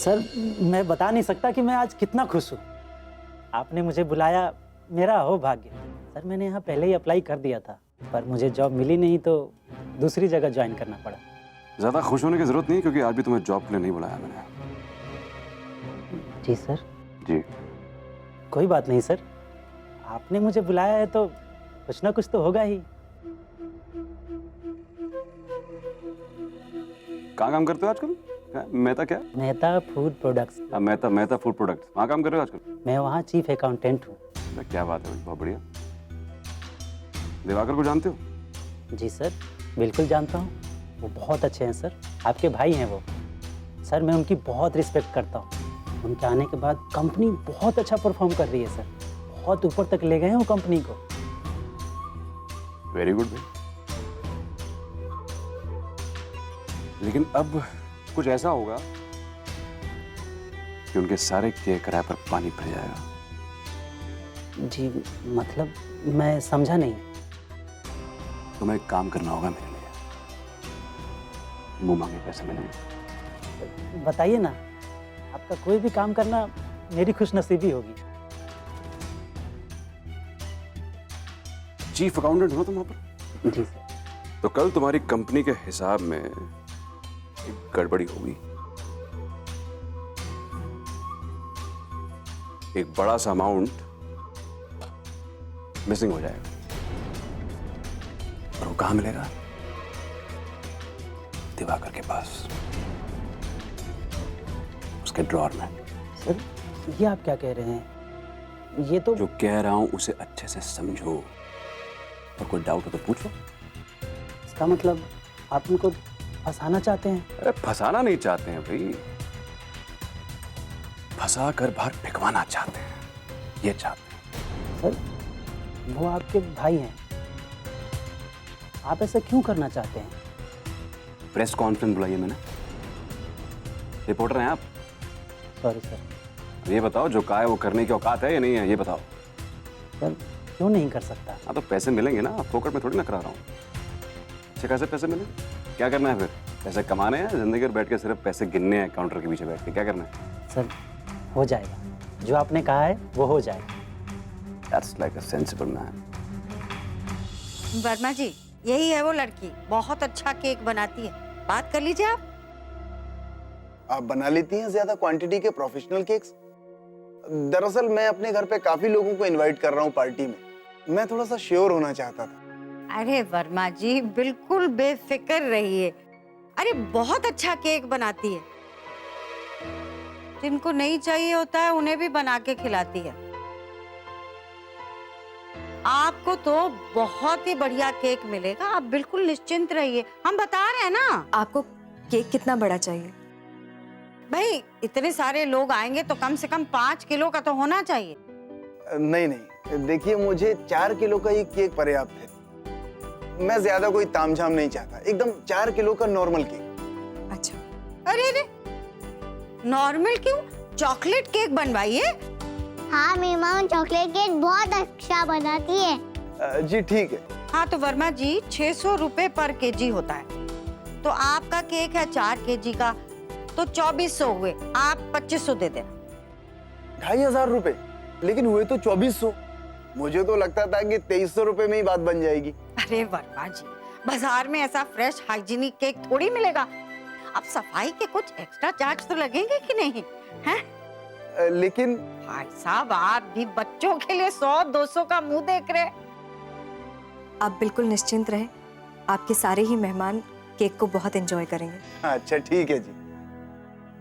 Sir मैं बता नहीं सकता कि मैं आज कितना खुश हूँ। आपने मुझे बुलाया, मेरा हो भाग्य। सर मैंने यहाँ पहले ही अप्लाई कर दिया था, पर मुझे जॉब मिली नहीं तो दूसरी जगह ज्वाइन करना पड़ा। ज्यादा खुश होने की जरूरत नहीं, क्योंकि आज भी तुम्हें जॉब के लिए नहीं बुलाया मैंने। जी सर। जी। कोई बात नहीं सर, आपने मुझे बुलाया है तो कुछ ना कुछ तो होगा ही। कहाँ काम करते हो आजकल? मेहता क्या? Mehta food products. Mehta food products. कहाँ काम कर रहे हो आजकल? मैं वहाँ चीफ अकाउंटेंट हूँ। क्या बात है, बहुत बढ़िया। दिवाकर को जानते हो? जी सर, बिल्कुल जानता हूँ। वो बहुत अच्छे हैं सर, आपके भाई हैं वो। सर मैं उनकी बहुत रिस्पेक्ट करता हूँ। उनके आने के बाद कंपनी बहुत अच्छा परफॉर्म कर रही है सर, बहुत ऊपर तक ले गए हैं वो कंपनी को। वेरी गुड भाई। लेकिन अब कुछ ऐसा होगा कि उनके सारे किए किराए पर पानी फिर जाएगा। जी मतलब मैं समझा नहीं। तुम्हें एक काम करना होगा मेरे लिए। मुंह मांगे पैसे मिलेंगे। बताइए ना, आपका कोई भी काम करना मेरी खुशनसीबी होगी। चीफ अकाउंटेंट हो तुम वहां पर? जी सर। तो कल तुम्हारी कंपनी के हिसाब में एक गड़बड़ी होगी। एक बड़ा सा अमाउंट मिसिंग हो जाएगा। और वो कहां मिलेगा? दिवाकर के पास, उसके ड्रॉर में। सर ये आप क्या कह रहे हैं? ये तो जो कह रहा हूं उसे अच्छे से समझो, और कोई डाउट हो तो पूछो। इसका मतलब आप उनको फंसाना चाहते हैं? अरे फंसाना नहीं चाहते हैं भाई, फंसा कर बाहर फेंकवाना चाहते हैं, ये चाहते हैं। सर वो आपके भाई हैं, आप ऐसा क्यों करना चाहते हैं? प्रेस कॉन्फ्रेंस बुलाइए मैंने। रिपोर्टर हैं आप? Sorry sir. ये बताओ, जो कहा है वो करने की औकात है या नहीं है, ये बताओ। सर क्यों नहीं कर सकता? हाँ तो पैसे मिलेंगे ना, फोकट में थोड़ी ना करा रहा हूँ। अच्छे खासे पैसे मिलेंगे। क्या करना है फिर? पैसे कमाने हैं जिंदगी भर बैठ के सिर्फ पैसे गिनने हैं काउंटर के पीछे बैठ के? क्या करना है? सर हो जाएगा, जो आपने कहा है वो हो जाएगा। That's like a sensible man. Verma जी, यही है वो लड़की, बहुत अच्छा केक बनाती है। बात कर लीजिए आप बना लेती हैं ज्यादा क्वांटिटी के प्रोफेशनल केक्स? दरअसल मैं अपने घर पे काफी लोगों को इनवाइट कर रहा हूँ पार्टी में। मैं थोड़ा सा श्योर होना चाहता था। अरे वर्मा जी, बिल्कुल बेफिक्र रहिए। अरे बहुत अच्छा केक बनाती है, जिनको नहीं चाहिए होता है उन्हें भी बना के खिलाती है। आपको तो बहुत ही बढ़िया केक मिलेगा, आप बिल्कुल निश्चिंत रहिए, हम बता रहे हैं ना। आपको केक कितना बड़ा चाहिए? भाई इतने सारे लोग आएंगे तो कम से कम 5 किलो का तो होना चाहिए। नहीं नहीं, देखिए मुझे 4 किलो का ये केक पर्याप्त है। मैं ज्यादा कोई तामझाम नहीं चाहता, एकदम 4 किलो का नॉर्मल केक। अच्छा। अरे अरे, नॉर्मल क्यों? चॉकलेट केक बनवाइए। हाँ मेरी माँ चॉकलेट केक बहुत अच्छा बनाती है। जी ठीक है। हाँ तो वर्मा जी 600 रुपए पर केजी होता है, तो आपका केक है 4 केजी का, तो 2400 हुए। आप 2500 दे देना। 2500 रुपए? लेकिन हुए तो 2400। मुझे तो लगता था कि 2300 रुपए में ही बात बन जाएगी। अरे वर्मा जी, बाजार में ऐसा फ्रेश हाइजीनिक केक थोड़ी मिलेगा। अब सफाई के कुछ एक्स्ट्रा चार्ज तो लगेंगे कि नहीं हैं? लेकिन भाई साहब, आप भी बच्चों के लिए 100-200 का मुंह देख रहे। आप बिल्कुल निश्चिंत रहे, आपके सारे ही मेहमान केक को बहुत एंजॉय करेंगे। अच्छा ठीक है जी।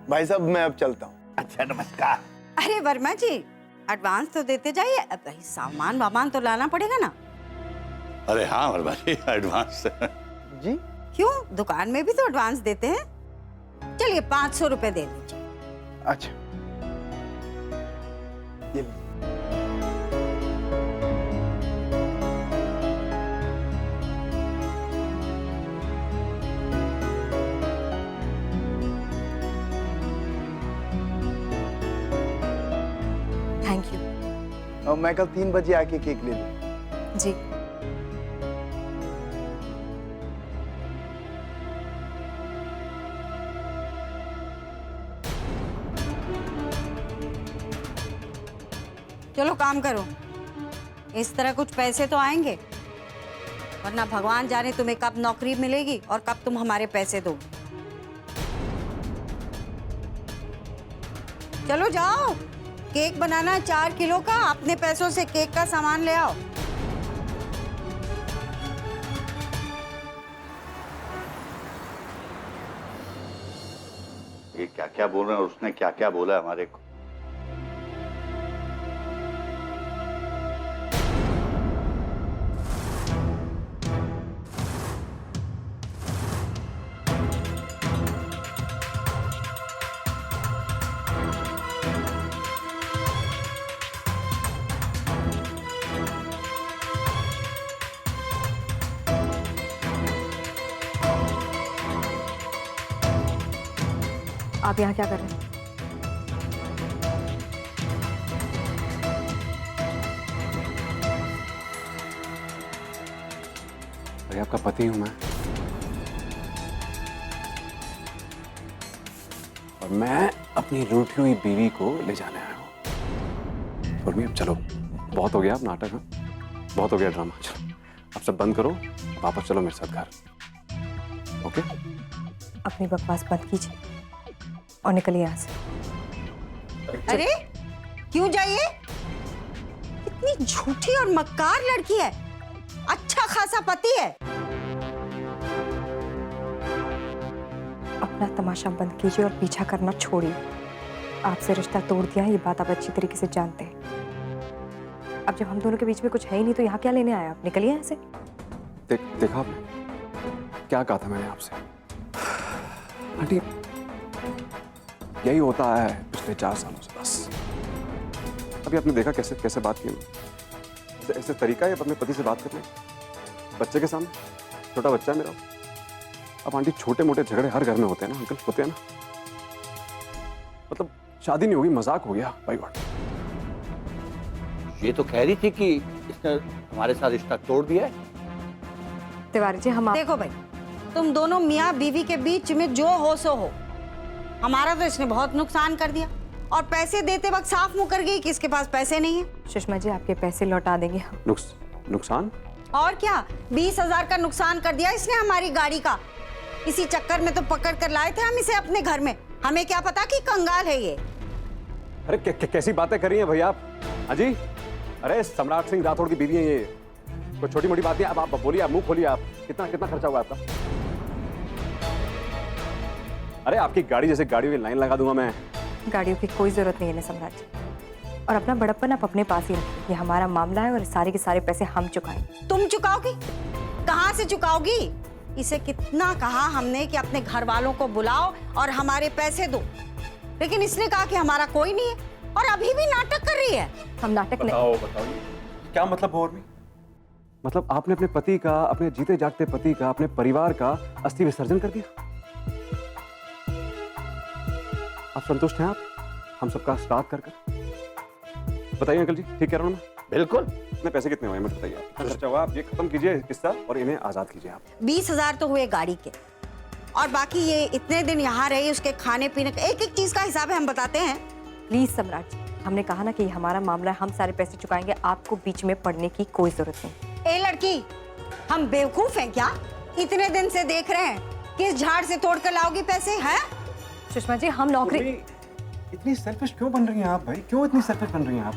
भाई साहब मैं अब चलता हूँ। अच्छा नमस्कार। अरे वर्मा जी, एडवांस तो देते जाइए, अब भाई सामान वामान तो लाना पड़ेगा ना। अरे हाँ वर्मा जी, एडवांस। जी क्यों, दुकान में भी तो एडवांस देते हैं। चलिए 500 रुपए दे दीजिए। अच्छा ये लो। Thank you. मैं कल 3 बजे आके केक ले लूँ। जी। चलो काम करो, इस तरह कुछ पैसे तो आएंगे, वरना भगवान जाने तुम्हें कब नौकरी मिलेगी और कब तुम हमारे पैसे दोगे। चलो जाओ, केक बनाना 4 किलो का, अपने पैसों से केक का सामान ले आओ। ये क्या क्या बोल रहे हैं और उसने क्या क्या बोला हमारे को। आप यहाँ क्या कर रहे हैं? अरे आपका पति हूं मैं, और मैं अपनी रूठी हुई बीवी को ले जाने आया हूं। उर्मी अब चलो, बहुत हो गया अब नाटक, हाँ? बहुत हो गया ड्रामा। चलो अब सब बंद करो, वापस चलो मेरे साथ घर। ओके? अपनी बकवास बंद कीजिए और निकलिए यहाँ से। अरे क्यों जाइए? इतनी झूठी और मक्कार लड़की है, अच्छा खासा पति है। अपना तमाशा बंद कीजिए और पीछा करना छोड़िए। आपसे रिश्ता तोड़ दिया है, ये बात आप अच्छी तरीके से जानते हैं। अब जब हम दोनों के बीच में कुछ है ही नहीं तो यहाँ क्या लेने आया आप? निकलिए यहाँ से। देखा आपने क्या कहा था मैंने आपसे? आंटी, यही होता है पिछले 4 सालों से बस। अभी आपने देखा कैसे कैसे बात की, ऐसे तरीका है अपने पति से बात करने, बच्चे के सामने। छोटा बच्चा है मेरा। अब आंटी, छोटे मोटे झगड़े हर घर में होते हैं ना अंकल, होते हैं ना। मतलब शादी नहीं होगी, मजाक हो गया भाई। गॉड, ये तो कह रही थी कि इसने हमारे साथ रिश्ता तोड़ दिया है। तिवारी जी, हम देखो भाई, तुम दोनों मियाँ बीवी के बीच में जो हो सो हो। हमारा तो इसने बहुत नुकसान कर दिया, और पैसे देते वक्त साफ मुंह कर गई कि इसके पास पैसे नहीं है। सुषमा जी, आपके पैसे लौटा देंगे हम। नुकसान? और क्या, 20,000 का नुकसान कर दिया इसने हमारी गाड़ी का। इसी चक्कर में तो पकड़ कर लाए थे हम इसे अपने घर में। हमें क्या पता कि कंगाल है ये। अरे कैसी बातें कर रही हैं भैया आप? अजी, अरे सम्राट सिंह राठौड़ की बीवी है ये, कोई छोटी मोटी बात नहीं। अब आप बोलिए, आप मुंह खोलिए। आप कितना कितना खर्चा हुआ आपका? अरे आपकी गाड़ी जैसे गाड़ियों की लाइन लगा दूंगा मैं। गाड़ियों की कोई जरूरत नहीं है ना सम्राट जी, और अपना बड़प्पन आप अपने पास ही रखिए। ये हमारा मामला है और सारे के सारे पैसे हम चुकाएंगे। तुम चुकाओगी? कहाँ से चुकाओगी? इसे कितना कहा हमने कि अपने घर वालों को बुलाओ और हमारे पैसे दो, लेकिन इसने कहा कि हमारा कोई नहीं है, और अभी भी नाटक कर रही है। हम नाटक नहीं। बताओ क्या मतलब और भी? मतलब आपने अपने पति का, अपने जीते जागते पति का, अपने परिवार का अस्थि विसर्जन कर दिया। आप संतुष्ट हैं? आप हम सबका श्राद्ध कर बताइए अंकल जी, ठीक कह रहा हूँ मैं? बिल्कुल। इतने पैसे कितने हुए मुझे बताइए। कितना खर्चा हुआ? आप ये खत्म कीजिए किस्सा और इन्हें आजाद कीजिए आप। 20,000 तो हुए गाड़ी के, और बाकी ये इतने दिन यहाँ रहे, उसके खाने पीने का एक एक चीज का हिसाब है, हम बताते हैं। प्लीज सम्राट जी, हमने कहा ना कि ये हमारा मामला है, हम सारे पैसे चुकाएंगे। आपको बीच में पड़ने की कोई जरूरत नहीं। ए लड़की, हम बेवकूफ हैं क्या? इतने दिन से देख रहे हैं, किस झाड़ से तोड़ कर लाओगी पैसे? हैं सुषमा जी, हम नौकरी। इतनी सेल्फिश क्यों बन रही हैं आप भाई? क्यों इतनी सेल्फिश बन रही हैं आप?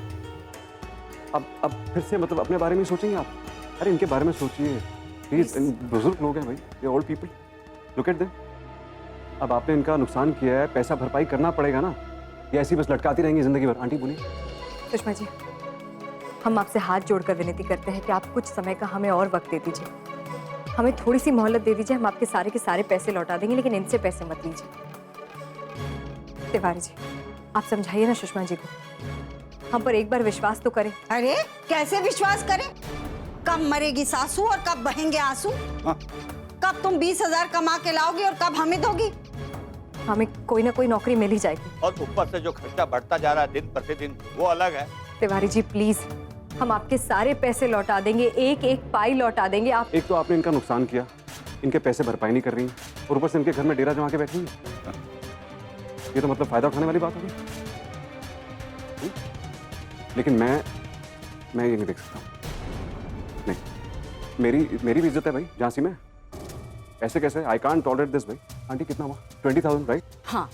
अब फिर से मतलब अपने बारे में सोचेंगे आप? अरे इनके बारे में सोचिए प्लीज। बुजुर्ग लोग हैं भाई, ये old people, look at them. अब आपने इनका नुकसान किया है, पैसा भरपाई करना पड़ेगा ना। ये ऐसी बस लटकाती रहेंगी जिंदगी भर? आंटी बोलिए। सुषमा जी, हम आपसे हाथ जोड़कर विनती करते हैं कि आप कुछ समय का हमें और वक्त दे दीजिए, हमें थोड़ी सी मोहलत दे दीजिए। हम आपके सारे के सारे पैसे लौटा देंगे, लेकिन इनसे पैसे मत लीजिए। तिवारी जी, आप समझाइए ना सुषमा जी को, हम पर एक बार विश्वास तो करें। अरे कैसे विश्वास करें? कब मरेगी सासू और कब बहेंगे आंसू? कब तुम 20,000 कमा के लाओगी और कब हमें दोगी? हमें कोई ना कोई नौकरी मिल ही जाएगी। और ऊपर से जो खर्चा बढ़ता जा रहा है दिन प्रतिदिन, वो अलग है। तिवारी जी प्लीज, हम आपके सारे पैसे लौटा देंगे, एक एक पाई लौटा देंगे। आप एक तो आपने इनका नुकसान किया, इनके पैसे भरपाई नहीं कर रही और ऊपर से इनके घर में डेरा जमा के बैठी हैं। ये तो मतलब फायदा उठाने वाली बात होगी। लेकिन मैं ये नहीं देख सकता। नहीं, मेरी भी इज्जत है भाई झांसी में। ऐसे कैसे? आई कांट टॉलरेट दिस भाई। आंटी कितना हुआ? 20,000 राइट? हाँ,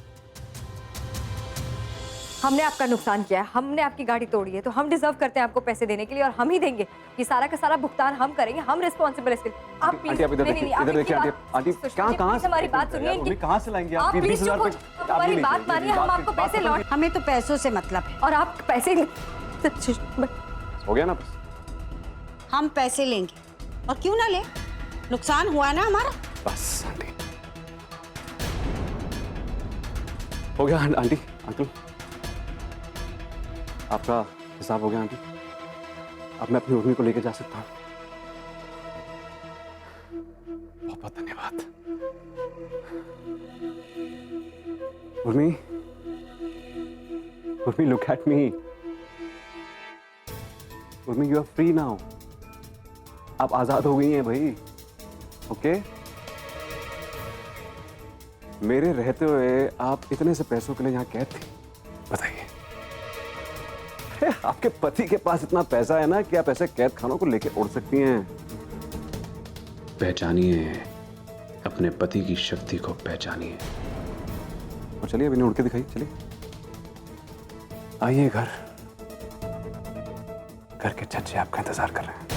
हमने आपका नुकसान किया है, हमने आपकी गाड़ी तोड़ी है, तो हम डिजर्व करते हैं आपको पैसे देने के लिए और हम ही देंगे। ये सारा का सारा भुगतान हम करेंगे, हम रिस्पॉन्सिबल इसके लिए। आप आंटी आप इधर देखिए, इधर देखिए आंटी। आंटी कहाँ से हमारी बात सुनिए उन्हें कहाँ से लाएंगे आप आप? प्लीज चुप हो, हमारी बात मानिए, हम आपको पैसे लौट, हमें तो पैसों से मतलब है। और आप पैसे हो गया ना बस। हम पैसे लेंगे और क्यों ना ले, नुकसान हुआ ना हमारा। बस आंटी हो गया। आंटी अंकल आपका हिसाब हो गया आंटी। अब मैं अपनी उर्मी को लेके जा सकता हूँ। बहुत बहुत धन्यवाद। Urmi, Urmi look at me. Urmi you are free now. आप आजाद हो गई हैं भाई। ओके मेरे रहते हुए आप इतने से पैसों के लिए यहाँ कैद थी, बताइए। आपके पति के पास इतना पैसा है ना कि आप ऐसे कैद खानों को लेके उड़ सकती हैं। पहचानिए अपने पति की शक्ति को, पहचानिए। और चलिए अभी उड़ के दिखाइए, चलिए आइए घर। घर के छज्जे आपका इंतजार कर रहे हैं।